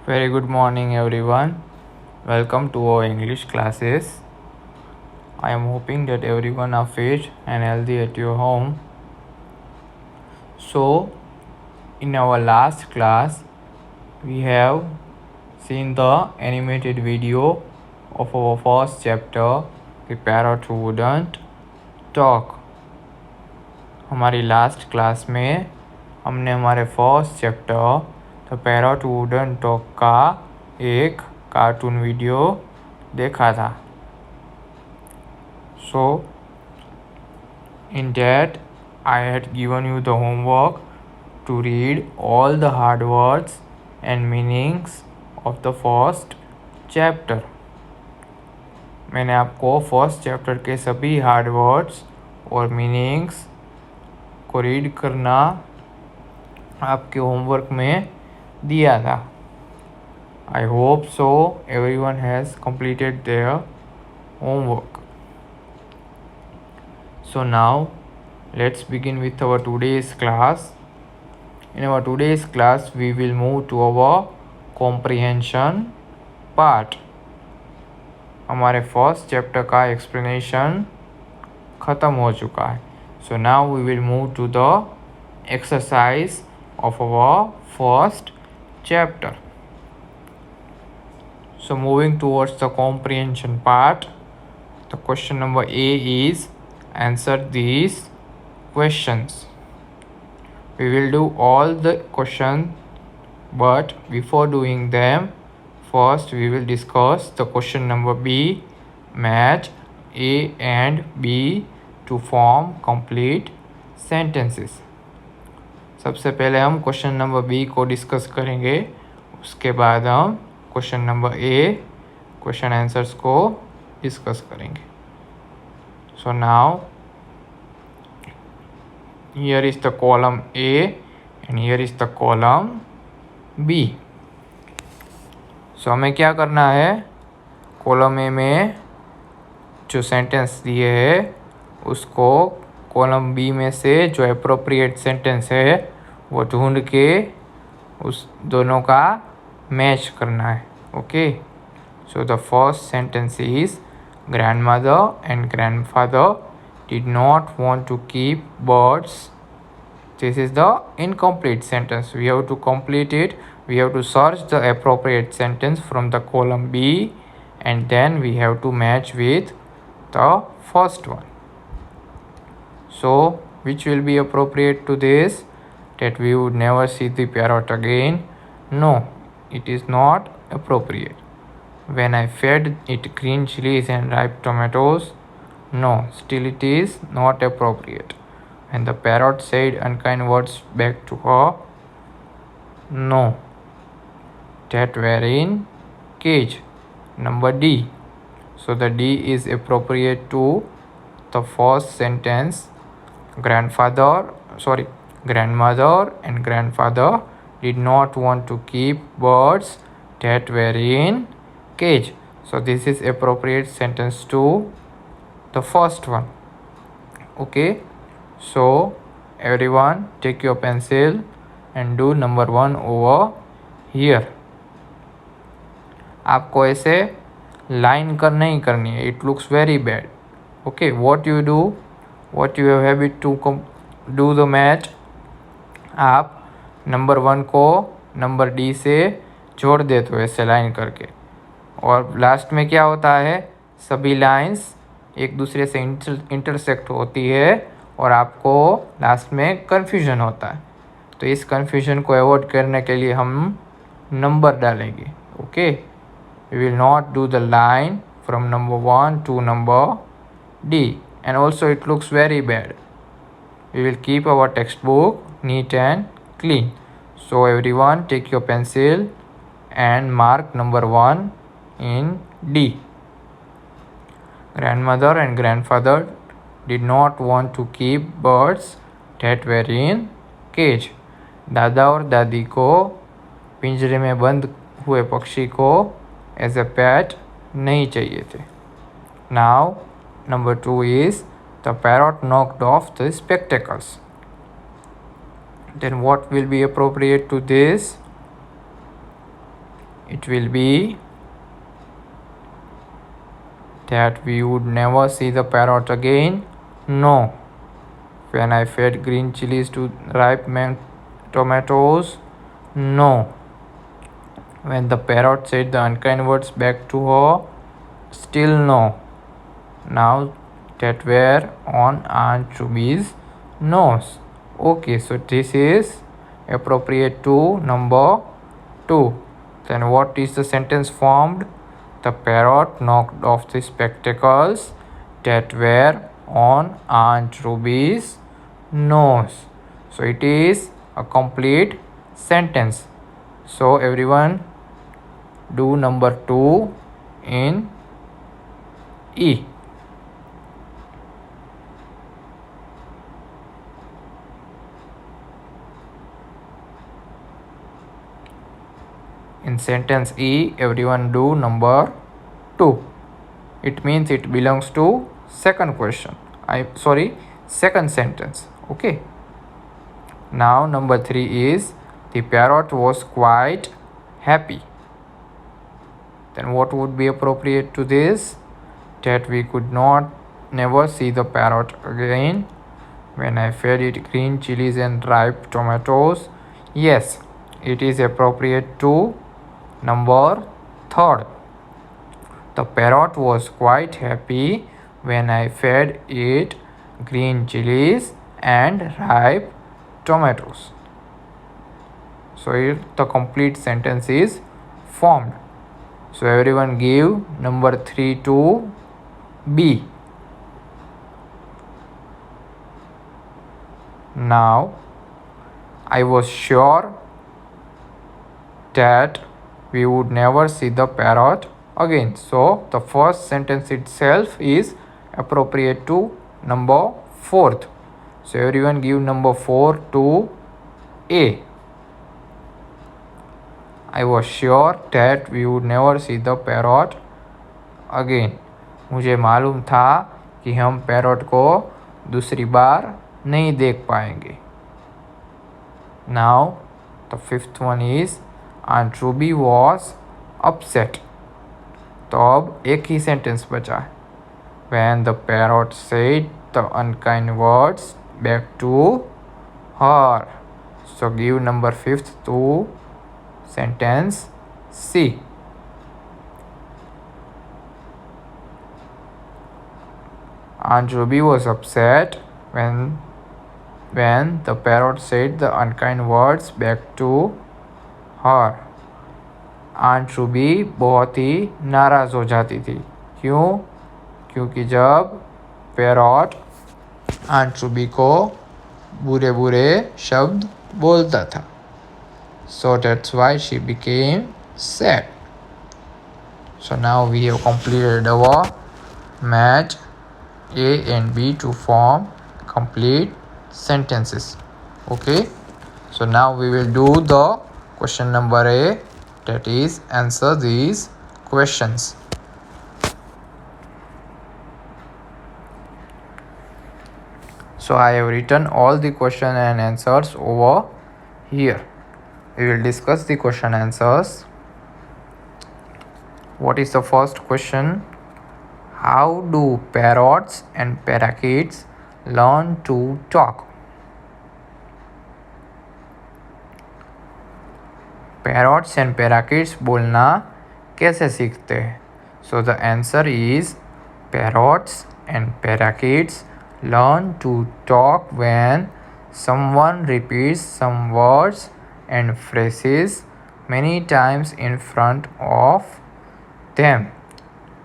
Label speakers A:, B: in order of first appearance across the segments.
A: Very good morning, everyone. Welcome to our English classes. I am hoping that everyone are fit and healthy at your home. So, in our last class, we have seen the animated video of our first chapter, The Parrot Who Wouldn't Talk. हमारी last class में हमने हमारे first chapter the parrot wooden talk का एक cartoon video देखा था. So in that I had given you the homework to read all the hard words and meanings of the first chapter. मैंने आपको first chapter के सभी hard words और meanings को रीड करना आपके होमवर्क में दिया था. I hope so everyone has completed their homework. So now let's begin with our today's class. In our today's class we will move to our comprehension part. हमारे first chapter का explanation ख़त्म हो चुका है. So now we will move to the exercise of our first chapter. So moving towards the comprehension part, the question number A is answer these questions. We will do all the questions, but before doing them, first we will discuss the question number B. Match A and B to form complete sentences. सबसे पहले हम question number B को discuss करेंगे. उसके बाद हम question number A question answers को discuss करेंगे. So now here is the column A and here is the column B. So हमें क्या करना है, कॉलम ए में जो सेंटेंस दिए है उसको कॉलम बी में से जो एप्रोप्रिएट सेंटेंस है वो ढूंढ के उस दोनों का मैच करना है. Okay, so the first sentence is grandmother and grandfather did not want to keep birds. This is the incomplete sentence. We have to complete it. We have to search the appropriate sentence from the column B and then we have to match with the first one. So which will be appropriate to this? That we would never see the parrot again. No, it is not appropriate. When I fed it green chilies and ripe tomatoes. No, still it is not appropriate. And the parrot said unkind words back to her. No, that were in cage. Number D. So the D is appropriate to the first sentence. Grandmother and grandfather did not want to keep birds that were in cage. So this is appropriate sentence to the first one. Okay. So everyone take your pencil and do number 1 over here. आपको ऐसे line नहीं करनी है. It looks very bad. Okay, what you do, what you have habit to do the match. आप number 1 को number D से जोड़ देते हो ऐसे लाइन करके, और लास्ट में क्या होता है, सभी लाइंस एक दूसरे से इंटरसेक्ट होती है और आपको लास्ट में कन्फ्यूजन होता है. तो इस कन्फ्यूजन को अवॉइड करने के लिए हम नंबर डालेंगे. Okay, we will not do the line from number 1 to number D and also it looks very bad. We will keep our text book neat and clean. So everyone take your pencil and mark number 1 in D. Grandmother and grandfather did not want to keep birds that were in cage. दादा और दादी को पिंजरे में बंद हुए पक्षी को एज ए पेट नहीं चाहिए थे. Now number 2 is the parrot knocked off the spectacles. Then what will be appropriate to this? it will be that we would never see the parrot again? No. When I fed green chilies to ripe tomatoes? No. When the parrot said the unkind words back to her? Still no. Now that were on Aunt Ruby's nose. Okay, so this is appropriate to number 2. Then what is the sentence formed? The parrot knocked off the spectacles that were on Aunt Ruby's nose. So it is a complete sentence. So everyone do number 2 in E. In sentence E, everyone do number 2. It means it belongs to second question. Second sentence. Okay. Now number 3 is the parrot was quite happy. Then what would be appropriate to this? That we could never see the parrot again. When I fed it green chilies and ripe tomatoes. Yes, it is appropriate to number 3. The parrot was quite happy when I fed it green chilies and ripe tomatoes. So the complete sentence is formed. So everyone give number 3 to B. Now I was sure that we would never see the parrot again. So the first sentence itself is appropriate to number 4th. So everyone give number 4 to A. I was sure that we would never see the parrot again. मुझे मालूम था कि हम parrot को दूसरी बार नहीं देख पाएंगे. Now the 5th one is Aunt Ruby was upset. तो अब एक ही सेंटेंस बचा है. When the parrot said the unkind words back to her. So give number 5th to sentence C. Aunt Ruby was upset when the parrot said the unkind words back to her. Aunt Ruby बहुत ही नाराज़ हो जाती थी. क्यों? क्योंकि जब parrot Aunt Ruby को बुरे बुरे शब्द बोलता था. So that's why she became sad. So now we have completed our match A and B to form complete sentences. Okay. So now we will do the question number A, that is answer these questions. So I have written all the question and answers over here. We will discuss the question answers. What is the first question? How do parrots and parakeets learn to talk? Parrots and parakeets बोलना कैसे सीखते हैं? So the answer is parrots and parakeets learn to talk when someone repeats some words and phrases many times in front of them.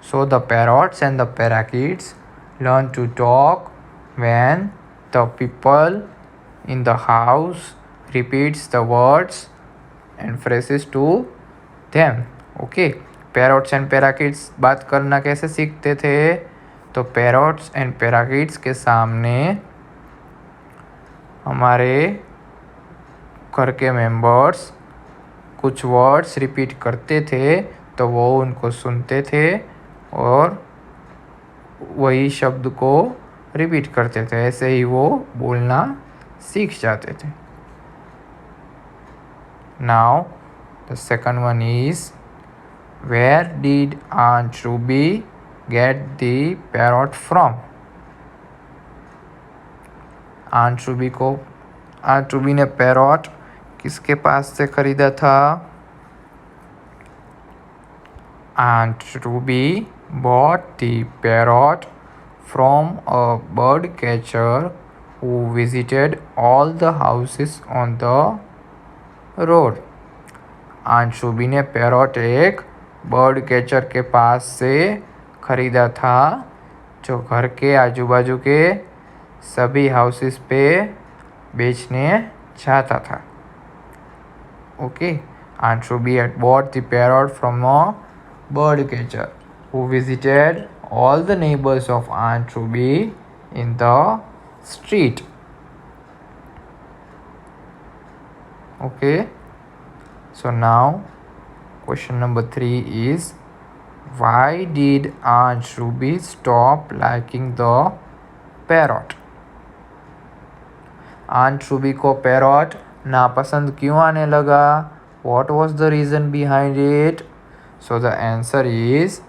A: So the parrots and the parakeets learn to talk when the people in the house repeats the words and phrases to them. Okay. Parrots and parakeets बात करना कैसे सीखते थे? तो parrots and parakeets के सामने हमारे घर के मेंबर्स कुछ वर्ड्स रिपीट करते थे, तो वो उनको सुनते थे और वही शब्द को रिपीट करते थे. ऐसे ही वो बोलना सीख जाते थे. Now the second one is Where did Aunt Ruby get the parrot from? Aunt Ruby ने पैरॉट किसके पास से खरीदा था? Aunt Ruby bought the parrot from a bird catcher who visited all the houses on the road. Aunt Ruby ने parrot एक bird catcher के पास से खरीदा था जो घर के आजू बाजू के सभी हाउसेस पे बेचने जाता था. Okay, aunt Ruby had bought the parrot from a bird catcher who visited all the neighbors of Aunt Ruby in the street. Okay, so now question number 3 is, why did Aunt Ruby stop liking the parrot? Aunt Ruby को पैरॉट नापसंद क्यों आने लगा? What was the reason behind it? So the answer is,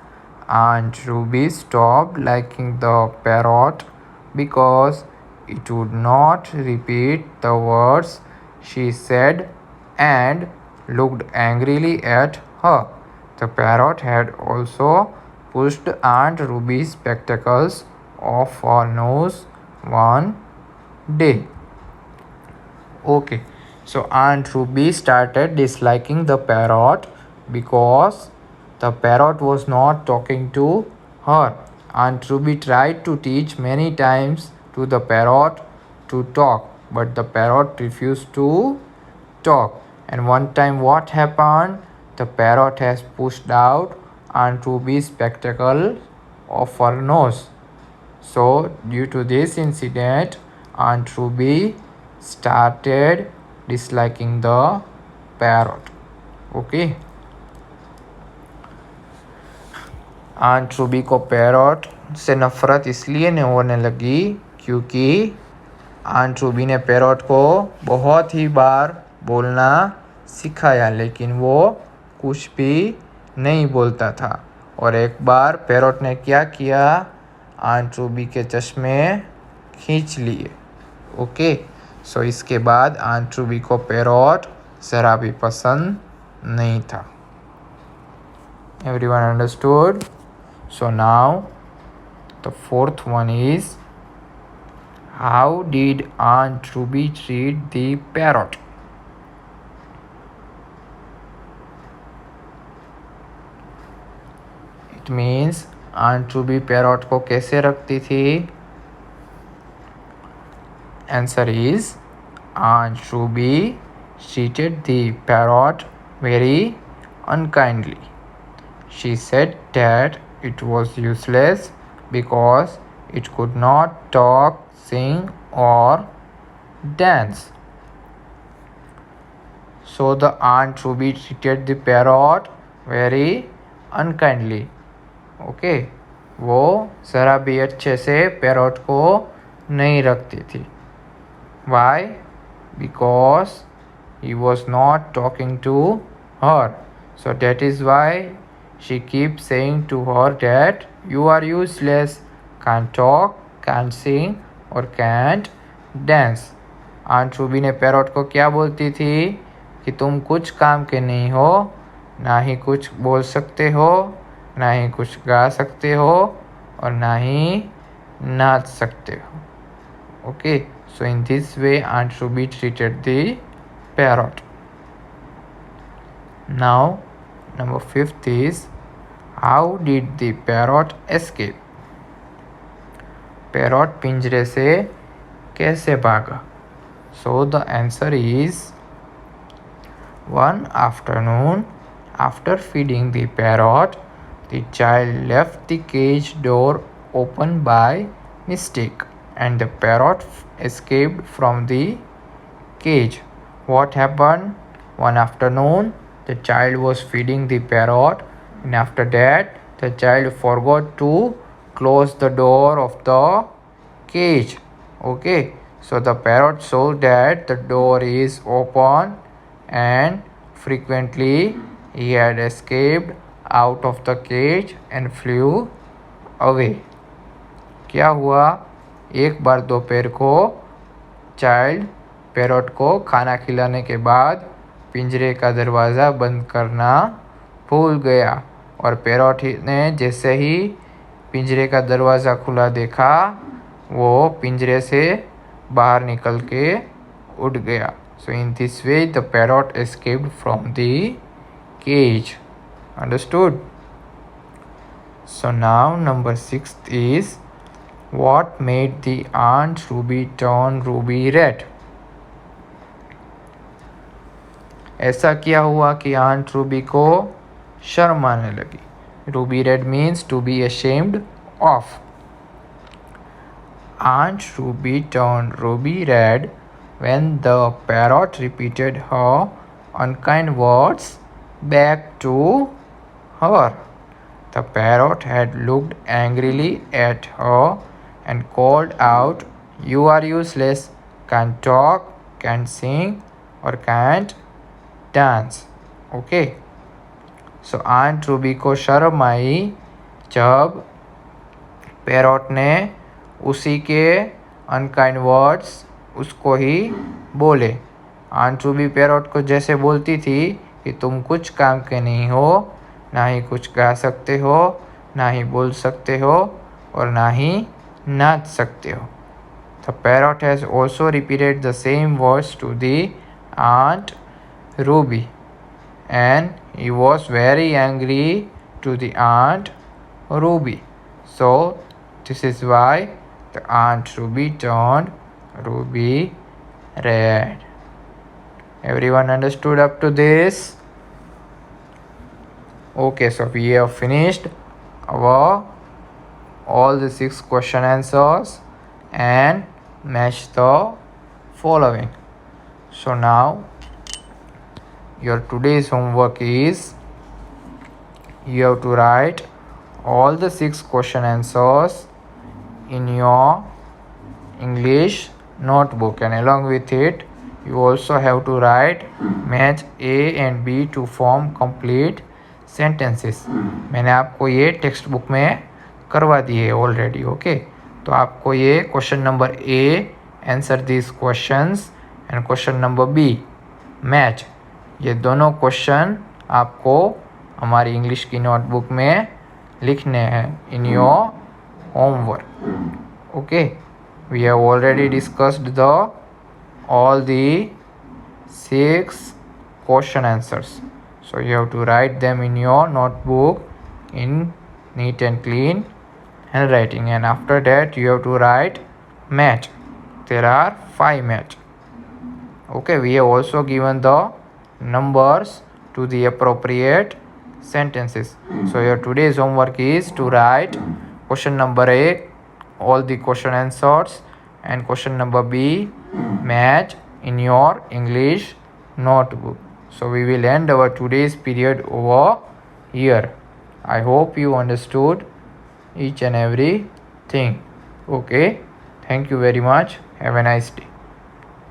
A: Aunt Ruby stopped liking the parrot because it would not repeat the words she said and looked angrily at her. The parrot had also pushed Aunt Ruby's spectacles off her nose one day. Okay, so Aunt Ruby started disliking the parrot because the parrot was not talking to her. Aunt Ruby tried to teach many times to the parrot to talk, but the parrot refused to talk. And one time what happened? The parrot has pushed out Aunt Ruby's spectacle off her nose. So due to this incident, Aunt Ruby started disliking the parrot. Okay. Aunt Ruby को parrot से नफ़रत इसलिए नहीं होने लगी क्योंकि aunt Ruby ने parrot को बहुत ही बार बोलना सिखाया, लेकिन वो कुछ भी नहीं बोलता था. और एक बार पैरॉट ने क्या किया? आंट रूबी के चश्मे खींच लिए. ओके, सो इसके बाद आंट रूबी को पैरॉट ज़रा भी पसंद नहीं था. Everyone understood? So now the fourth one is, how did Aunt Ruby treat the parrot? It means Aunt Ruby parrot को कैसे रखती थी? Answer is, Aunt Ruby treated the parrot very unkindly. She said that it was useless because it could not talk, sing or dance. So the Aunt Ruby treated the parrot very unkindly. Okay, वो ज़रा भी अच्छे से पैरॉट को नहीं रखती थी. Why? Because he was not talking to her. So that is why she keeps saying to her that you are useless, can't talk, can't sing or can't dance. Aunt Ruby ने पैरॉट को क्या बोलती थी कि तुम कुछ काम के नहीं हो, ना ही कुछ बोल सकते हो, ना ही कुछ गा सकते हो और ना ही नाच सकते हो. Okay, so in this way aunt Ruby treated the parrot. Now number 5th is, how did the parrot escape? पैरॉट पिंजरे से कैसे भागा? So the answer is, one afternoon after feeding the parrot, the child left the cage door open by mistake and the parrot escaped from the cage. What happened? One afternoon the child was feeding the parrot, and after that the child forgot to close the door of the cage. Okay, so the parrot saw that the door is open and frequently he had escaped out of the cage and flew away. क्या हुआ? एक बार दोपहर को child parrot को खाना खिलाने के बाद पिंजरे का दरवाज़ा बंद करना भूल गया और पैरोट ने जैसे ही पिंजरे का दरवाज़ा खुला देखा वो पिंजरे से बाहर निकल के उड़ गया. So in this way the parrot escaped from the cage. Understood? So now number 6 is, what made the Aunt Ruby turn ruby red? ऐसा क्या हुआ कि आंट रूबी को शर्म आने लगी? Ruby red means to be ashamed of. Aunt Ruby turned ruby red when the parrot repeated her unkind words back to her. The parrot had looked angrily at her and called out, "You are useless, can't talk, can't sing, or can't dance." Okay. So Aunt Ruby को शर्म आई जब parrot ने उसी के unkind words उसको ही बोले. Aunt Ruby parrot को जैसे बोलती थी कि तुम कुछ काम के नहीं हो, ना ही कुछ गा सकते हो, ना ही बोल सकते हो और ना ही नाच सकते हो. The parrot has also repeated the same words to the Aunt Ruby and he was very angry to the Aunt Ruby. So this is why the Aunt Ruby turned ruby red. Everyone understood up to this? Okay, so we have finished our all the 6 question answers and match the following. So now your today's homework is, you have to write all the 6 question answers in your English notebook, and along with it you also have to write match A and B to form complete sentences. मैंने आपको ये text book में करवा दी है already. Okay, तो आपको ये question number A answer this questions and question number B match, ये दोनों क्वेश्चन आपको हमारी इंग्लिश की नोटबुक में लिखने हैं in your homework. Okay, we have already discussed all the 6 question answers, so you have to write them in your notebook in neat and clean handwriting, and after that you have to write match. There are 5 match. Okay, we have also given the numbers to the appropriate sentences. So your today's homework is to write question number A all the question answers and question number B match in your English notebook. So we will end our today's period over here. I hope you understood each and everything. Okay, thank you very much. Have a nice day.